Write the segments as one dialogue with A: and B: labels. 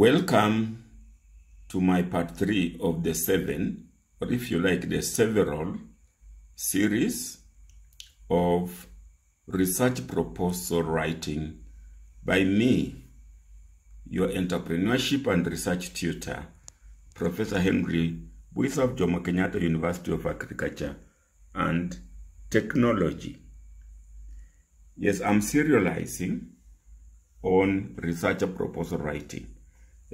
A: Welcome to my part 3 of the 7, or if you like, the several series of research proposal writing by me, your entrepreneurship and research tutor, Professor Henry Bwisa of Jomo Kenyatta University of Agriculture and Technology. Yes, I'm serializing on research proposal writing.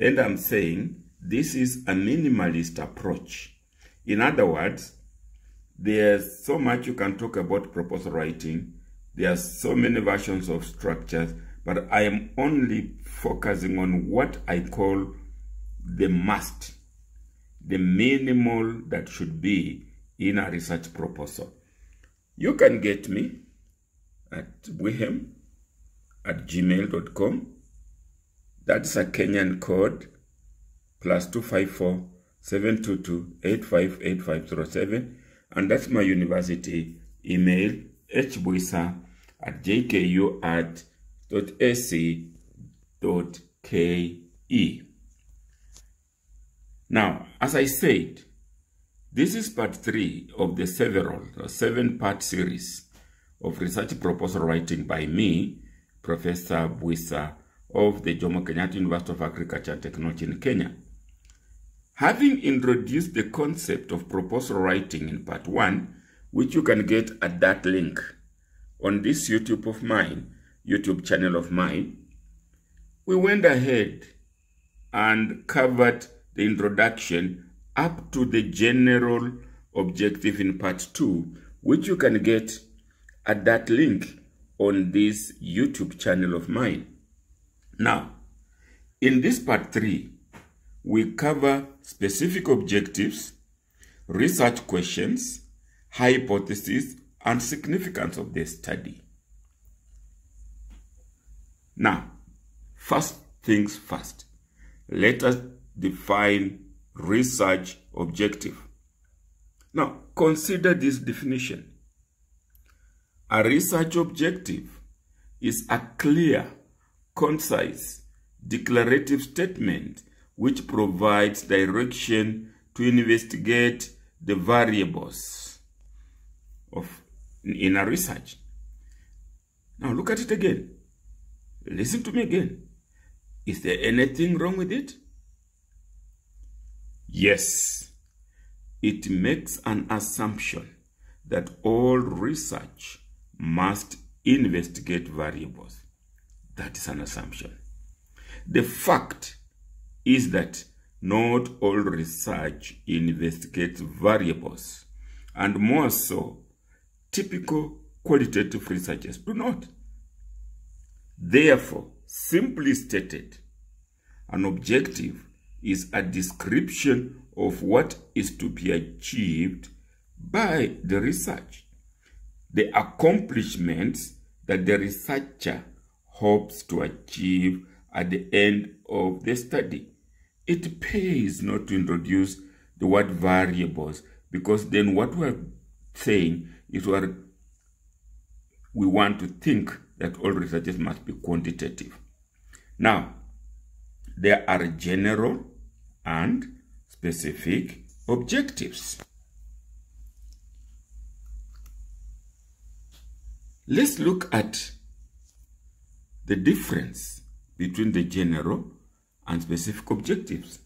A: And I'm saying this is a minimalist approach. In other words, there's so much you can talk about proposal writing. There are so many versions of structures, but I am only focusing on what I call the must, the minimal that should be in a research proposal. You can get me at bwihem@gmail.com. That's a Kenyan code, +254 722 858507, and that's my university email, hbwisa@jku.ac.ke. Now, as I said, this is part 3 of the several 7-part series of research proposal writing by me, Professor Bwisa of the Jomo Kenyatta University of Agriculture and Technology in Kenya. Having introduced the concept of proposal writing in part 1, which you can get at that link on this YouTube channel of mine, we went ahead and covered the introduction up to the general objective in part 2, which you can get at that link on this YouTube channel of mine. Now, in this part 3, we cover specific objectives, research questions, hypotheses, and significance of the study. Now, first things first, let us define research objective. Now, consider this definition. A research objective is a clear, concise, declarative statement which provides direction to investigate the variables in a research. Now look at it again. Listen to me again. Is there anything wrong with it? Yes. It makes an assumption that all research must investigate variables. That is an assumption. The fact is that not all research investigates variables, and more so, typical qualitative researchers do not. Therefore, simply stated, an objective is a description of what is to be achieved by the research, the accomplishments that the researcher hopes to achieve at the end of the study. It pays not to introduce the word variables, because then what we're saying is we want to think that all researches must be quantitative. Now, there are general and specific objectives. Let's look at the difference between the general and specific objectives.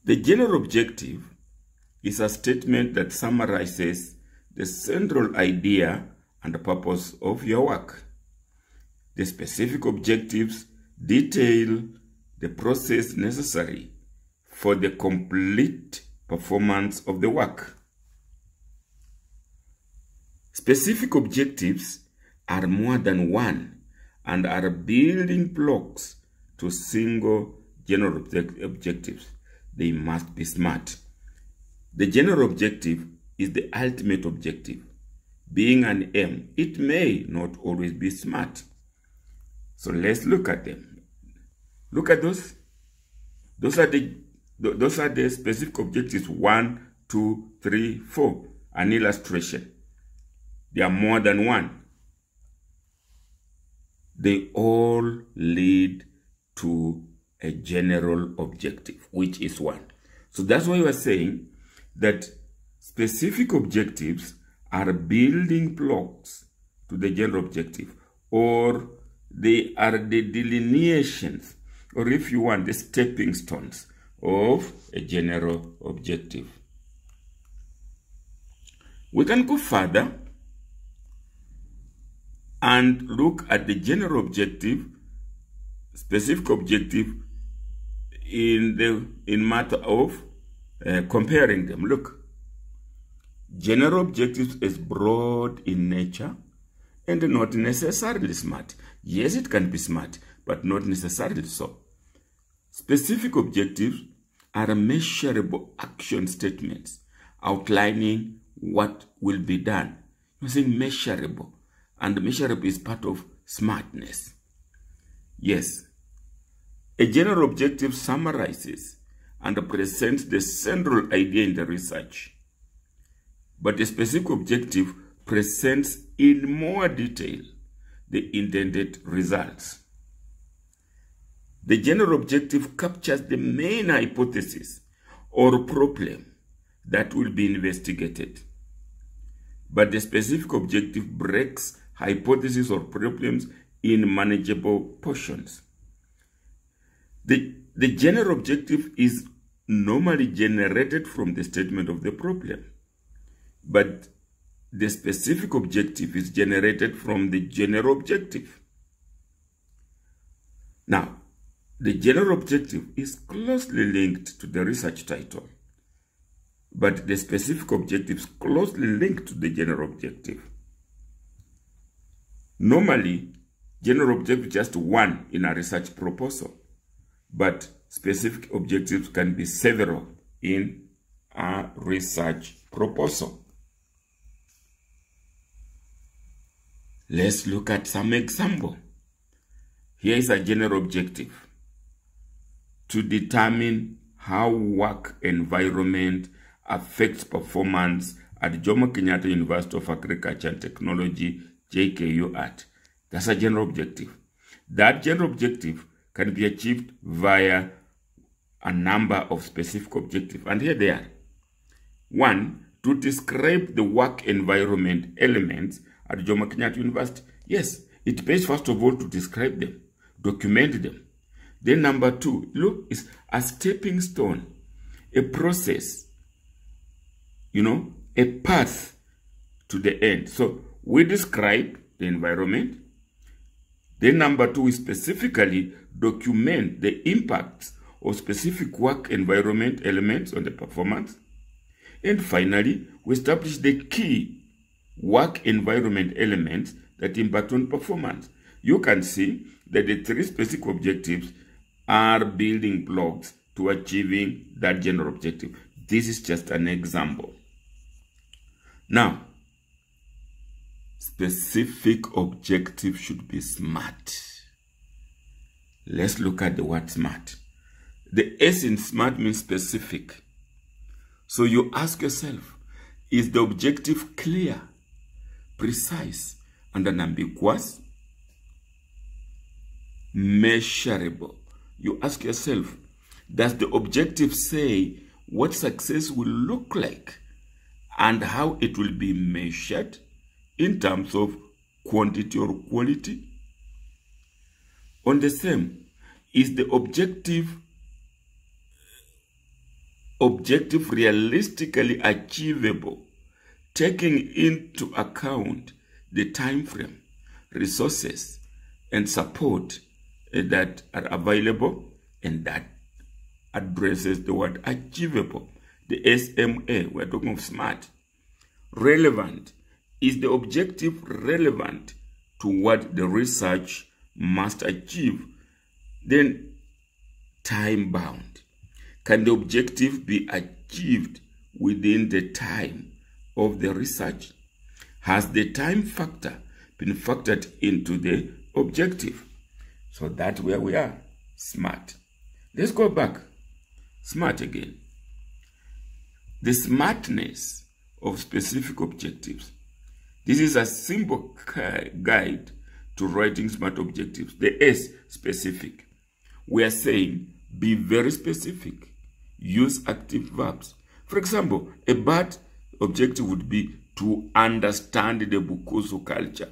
A: The general objective is a statement that summarizes the central idea and the purpose of your work. The specific objectives detail the process necessary for the complete performance of the work. Specific objectives are more than one and are building blocks to single general objectives. They must be smart. The general objective is the ultimate objective. Being an aim, it may not always be smart. So let's look at them. Look at those. Those are the specific objectives 1, 2, 3, 4. An illustration. There are more than one. they all lead to a general objective, which is one. So that's why we are saying that specific objectives are building blocks to the general objective, or they are the delineations, or if you want, the stepping stones of a general objective. We can go further and look at the general objective, specific objective in matter of comparing them. Look, general objectives is broad in nature and not necessarily smart. Yes, it can be smart, but not necessarily so. Specific objectives are measurable action statements outlining what will be done. You're saying measurable, and measurable is part of smartness. Yes, a general objective summarizes and presents the central idea in the research, but a specific objective presents in more detail the intended results. The general objective captures the main hypothesis or problem that will be investigated, but the specific objective breaks hypotheses or problems in manageable portions. The general objective is normally generated from the statement of the problem, but the specific objective is generated from the general objective. Now, the general objective is closely linked to the research title, but the specific objective is closely linked to the general objective. Normally, general objective is just one in a research proposal, but specific objectives can be several in a research proposal. Let's look at some example. Here is a general objective: to determine how work environment affects performance at Jomo Kenyatta University of Agriculture and Technology, JKUAT. That's a general objective. That general objective can be achieved via a number of specific objectives. And here they are. 1, to describe the work environment elements at Jomo Kenyatta University. Yes, it pays first of all to describe them, document them. Then number 2, look, is a stepping stone, a process, a path to the end. So we describe the environment. Then number 2, we specifically document the impacts of specific work environment elements on the performance. And finally, we establish the key work environment elements that impact on performance. You can see that the 3 specific objectives are building blocks to achieving that general objective. This is just an example. Now, specific objective should be smart. Let's look at the word smart. The S in smart means specific. So you ask yourself, is the objective clear, precise, and unambiguous? Measurable. You ask yourself, does the objective say what success will look like and how it will be measured in terms of quantity or quality? On the same, is the objective realistically achievable, taking into account the time frame, resources, and support that are available? And that addresses the word achievable. The SMA, we're talking of smart. Relevant. Is the objective relevant to what the research must achieve? Then time bound. Can the objective be achieved within the time of the research? Has the time factor been factored into the objective? So that's where we are. Smart. Let's go back. Smart again. The smartness of specific objectives. This is a simple guide to writing SMART objectives. The S, specific. We are saying be very specific. Use active verbs. For example, a bad objective would be to understand the Bukusu culture.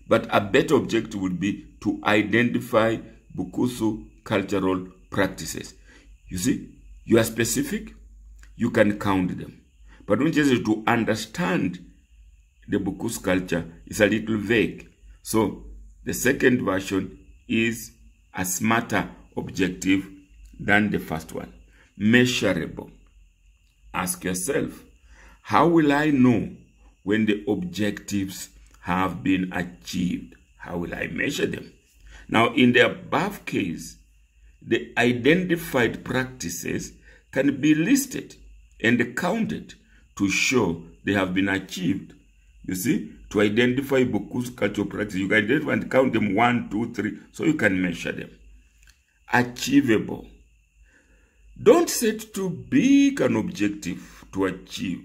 A: But a better objective would be to identify Bukusu cultural practices. You see, you are specific, you can count them. But when you say to understand the Bukusu culture, is a little vague. So the second version is a smarter objective than the first one. Measurable. Ask yourself, how will I know when the objectives have been achieved? How will I measure them? Now, in the above case, the identified practices can be listed and counted to show they have been achieved. You see, to identify Bukusu cultural practices, you can identify and count them 1, 2, 3, so you can measure them. Achievable. Don't set too big an objective to achieve.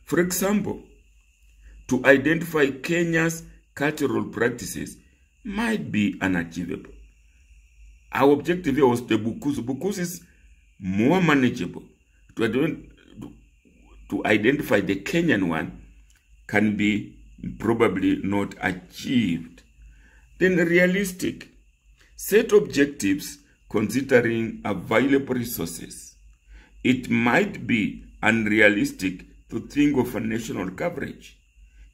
A: For example, to identify Kenya's cultural practices might be unachievable. Our objective here was the Bukusu. Bukusu is more manageable. To identify the Kenyan one can be probably not achieved. Then realistic. Set objectives considering available resources. It might be unrealistic to think of a national coverage.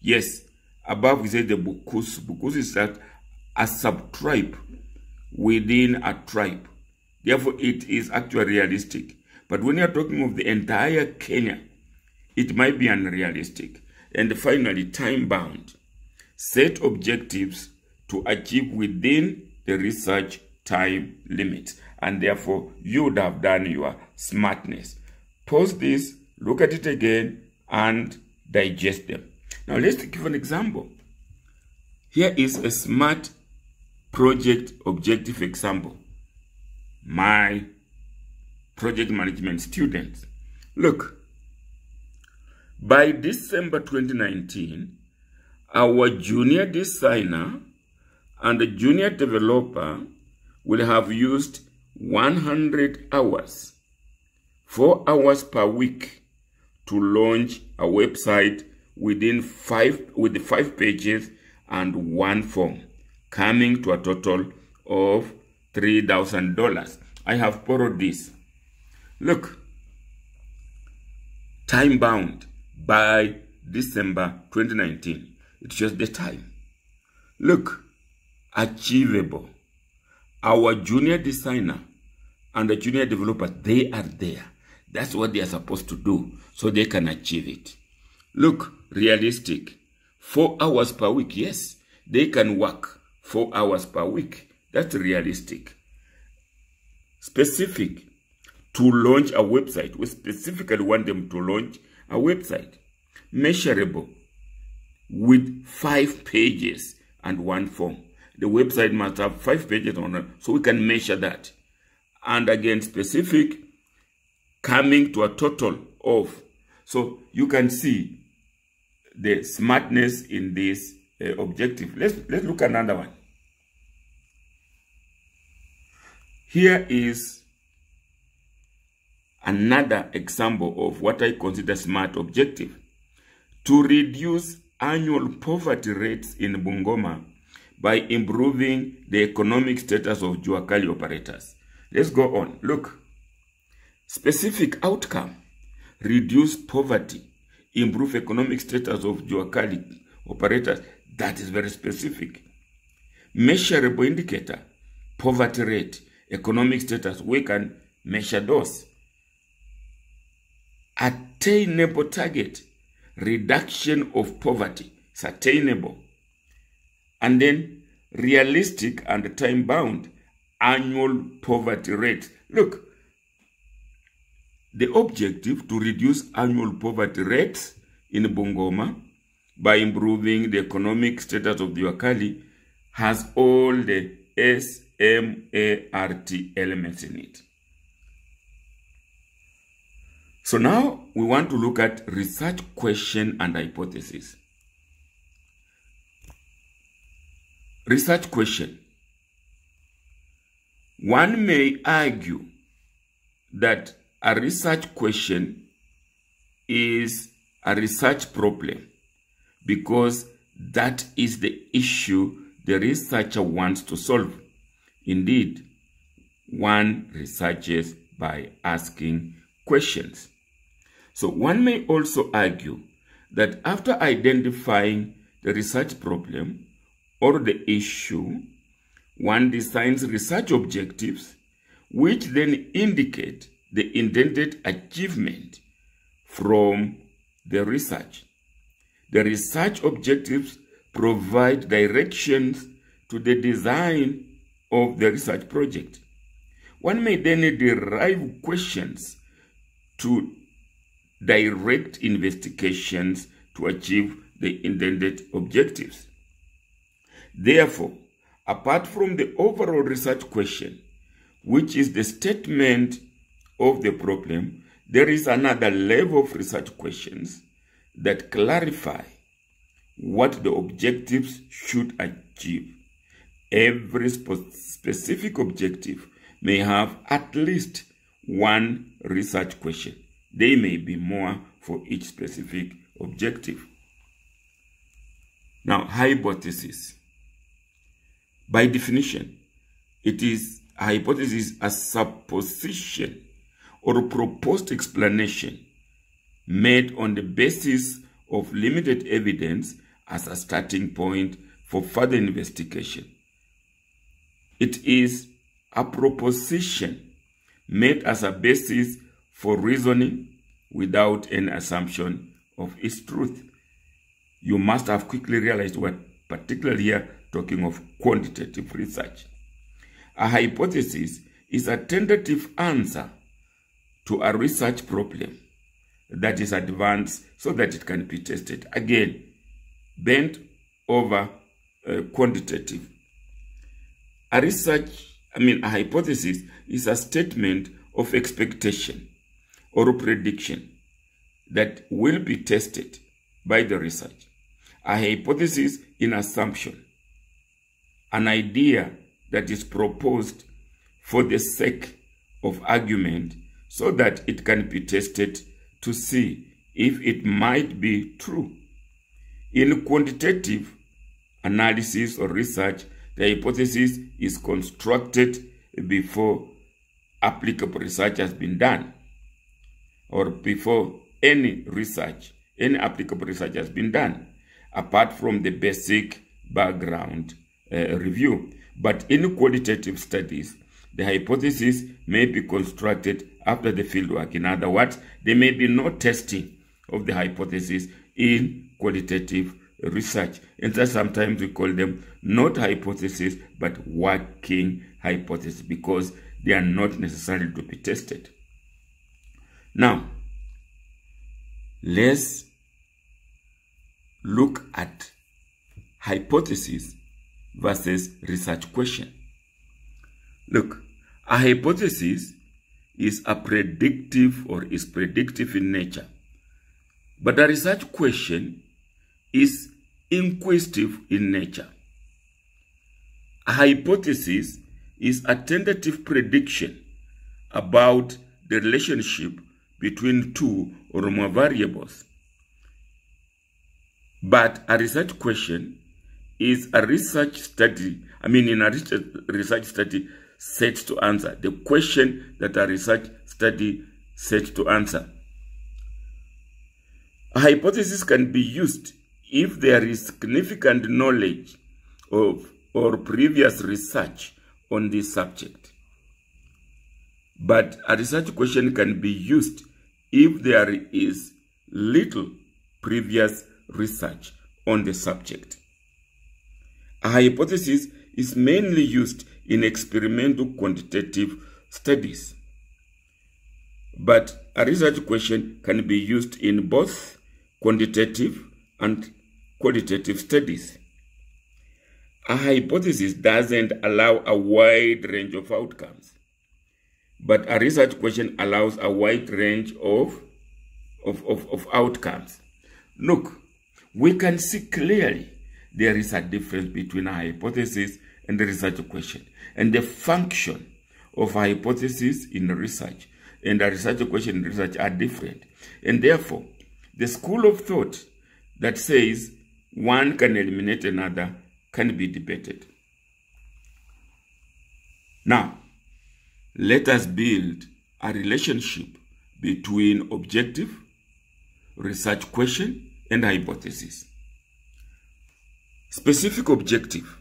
A: Yes, above we say the Bukusu. Bukusu is a sub-tribe within a tribe. Therefore, it is actually realistic. But when you're talking of the entire Kenya, it might be unrealistic. And finally, time-bound. Set objectives to achieve within the research time limits. And therefore, you would have done your smartness. Pause this, look at it again, and digest them. Now, let's give an example. Here is a SMART project objective example. My project management students. Look, by December 2019, our junior designer and the junior developer will have used 100 hours, 4 hours per week, to launch a website with 5 pages and 1 form, coming to a total of $3,000. I have borrowed this. Look, time bound by December 2019. It shows the time. Look, achievable. Our junior designer and the junior developer, they are there. That's what they are supposed to do so they can achieve it. Look, realistic. 4 hours per week. Yes, they can work 4 hours per week. That's realistic. Specific. To launch a website. We specifically want them to launch a website. Measurable. With 5 pages and 1 form. The website must have 5 pages on it, so we can measure that. And again, specific, coming to a total of. So you can see the smartness in this objective. Let's look at another one. Here is another example of what I consider SMART objective. To reduce annual poverty rates in Bungoma by improving the economic status of Juakali operators. Let's go on. Look. Specific outcome. Reduce poverty. Improve economic status of Juakali operators. That is very specific. Measurable indicator. Poverty rate. Economic status. We can measure those. Attainable target. Reduction of poverty. It's attainable. And then realistic and time-bound annual poverty rate. Look, the objective to reduce annual poverty rates in Bungoma by improving the economic status of the Juakali has all the SMART elements in it. So now we want to look at research question and hypothesis. research question. One may argue that a research question is a research problem because that is the issue the researcher wants to solve. Indeed, one researches by asking questions. So one may also argue that after identifying the research problem or the issue, one designs research objectives which then indicate the intended achievement from the research. The research objectives provide directions to the design of the research project. One may then derive questions to direct investigations to achieve the intended objectives. Therefore, apart from the overall research question, which is the statement of the problem, there is another level of research questions that clarify what the objectives should achieve. Every specific objective may have at least one research question. There may be more for each specific objective. Now, hypothesis. By definition, it is a hypothesis, a supposition or a proposed explanation made on the basis of limited evidence as a starting point for further investigation. It is a proposition made as a basis for reasoning without any assumption of its truth. You must have quickly realized what, particularly here, talking of quantitative research. A hypothesis is a tentative answer to a research problem that is advanced so that it can be tested. Again, bent over quantitative. A hypothesis is a statement of expectation or a prediction that will be tested by the research. A hypothesis is an assumption, an idea that is proposed for the sake of argument so that it can be tested to see if it might be true. In quantitative analysis or research, the hypothesis is constructed before applicable research has been done, or before any applicable research has been done, apart from the basic background review. But in qualitative studies, the hypothesis may be constructed after the fieldwork. In other words, there may be no testing of the hypothesis in qualitative research. And so sometimes we call them not hypotheses, but working hypotheses, because they are not necessary to be tested. Now, let's look at hypothesis versus research question. Look, a hypothesis is predictive in nature, but a research question is inquisitive in nature. A hypothesis is a tentative prediction about the relationship between two or more variables. But a research question is a research study, research study set to answer the question that a research study set to answer. A hypothesis can be used if there is significant knowledge of or previous research on this subject. But a research question can be used if there is little previous research on the subject. A hypothesis is mainly used in experimental quantitative studies, but a research question can be used in both quantitative and qualitative studies. A hypothesis doesn't allow a wide range of outcomes, but a research question allows a wide range of outcomes. Look, we can see clearly there is a difference between a hypothesis and a research question. And the function of a hypothesis in research and a research question in research are different. And therefore, the school of thought that says one can eliminate another can be debated. Now, let us build a relationship between objective, research question, and hypothesis. Specific objective.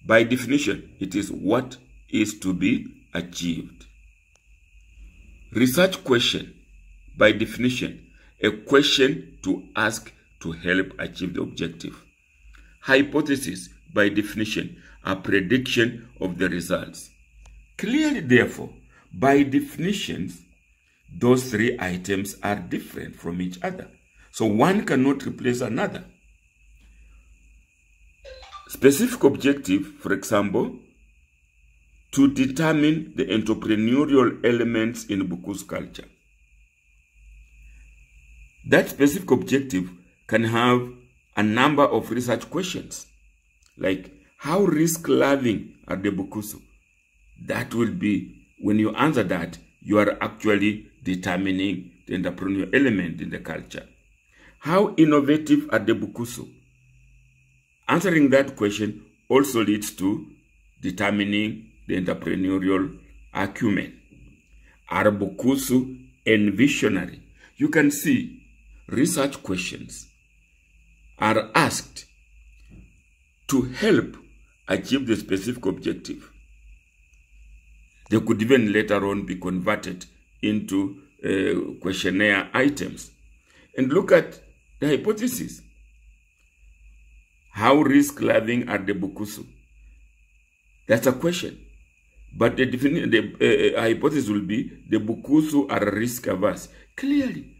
A: By definition, it is what is to be achieved. Research question. By definition, a question to ask to help achieve the objective. Hypothesis, by definition, a prediction of the results. Clearly, therefore, by definitions, those three items are different from each other. So one cannot replace another. Specific objective, for example, to determine the entrepreneurial elements in Bukusu culture. That specific objective can have a number of research questions, like how risk-loving are the Bukusu? That will be, when you answer that, you are actually determining the entrepreneurial element in the culture. How innovative are the Bukusu? Answering that question also leads to determining the entrepreneurial acumen. Are Bukusu visionary? You can see research questions are asked to help achieve the specific objective. They could even later on be converted into questionnaire items. And look at the hypothesis. How risk-loving are the Bukusu? That's a question. But the hypothesis will be the Bukusu are risk-averse. Clearly,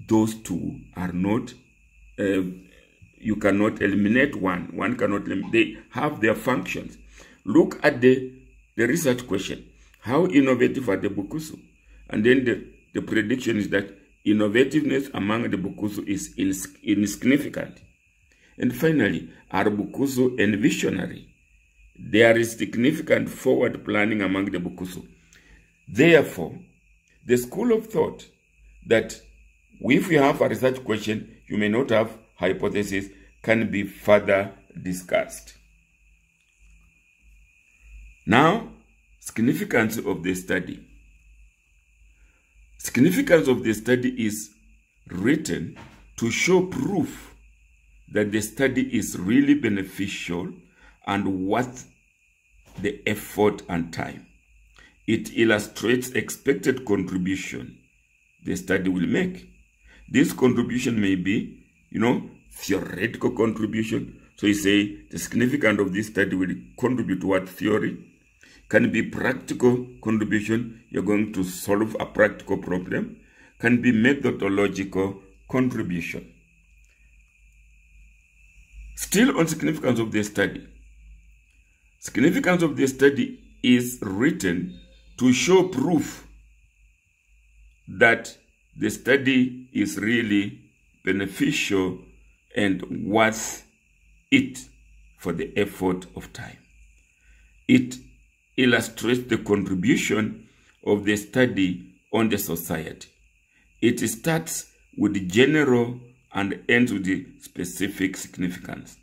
A: those two are not, you cannot eliminate one. One cannot eliminate, they have their functions. Look at the research question. How innovative are the Bukusu? And then the prediction is that innovativeness among the Bukusu is insignificant. And finally, are Bukusu visionary? There is significant forward planning among the Bukusu. Therefore, the school of thought that if you have a research question, you may not have hypothesis, can be further discussed. Now, significance of the study. Significance of the study is written to show proof that the study is really beneficial and worth the effort and time. It illustrates expected contribution the study will make. This contribution may be, theoretical contribution. So you say the significance of this study will contribute to what theory? Can be practical contribution. You're going to solve a practical problem. Can be methodological contribution. Still on significance of the study. Significance of the study is written to show proof that the study is really beneficial and worth it for the effort of time. It illustrates the contribution of the study on the society. It starts with general and ends with the specific significance.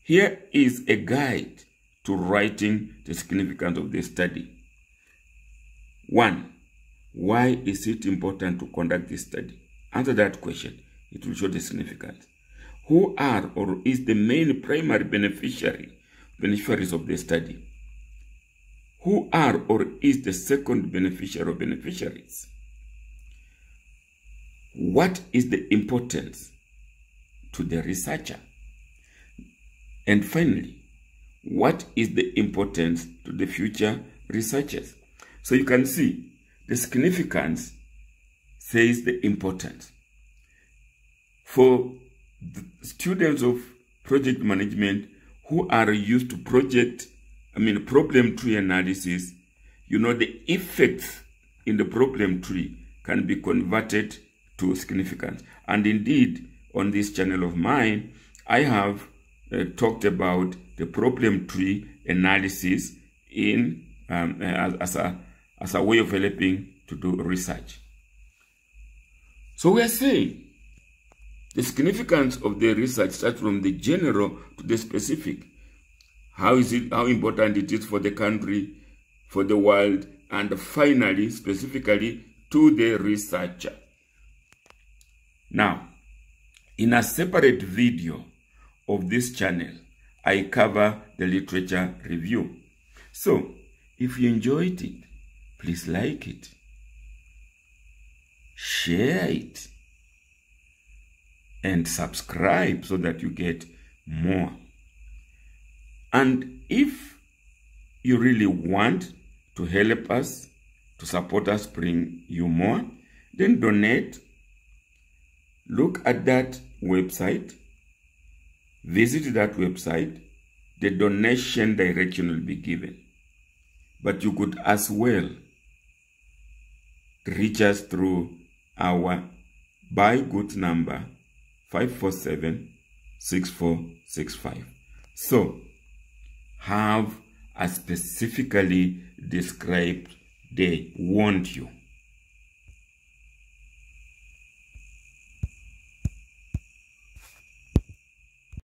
A: Here is a guide to writing the significance of the study. 1. Why is it important to conduct this study? Answer that question. It will show the significance. Who are or is the main primary beneficiaries of the study? Who are or is the second beneficiary or beneficiaries? What is the importance to the researcher? And finally, what is the importance to the future researchers? So you can see the significance says the importance. For the students of project management who are used to problem tree analysis, the effects in the problem tree can be converted to significance. And indeed, on this channel of mine, I have talked about the problem tree analysis in as a way of helping to do research. So we are saying the significance of the research starts from the general to the specific. How important it is for the country, for the world, and finally, specifically, to the researcher. Now, in a separate video of this channel, I cover the literature review. So, if you enjoyed it, please like it, share it, and subscribe so that you get more. And if you really want to help us, to support us, bring you more, then donate. Look at that website, visit that website, the donation direction will be given. But you could as well reach us through our Buy Goods number 547-6465. So, have a specifically described day, want you.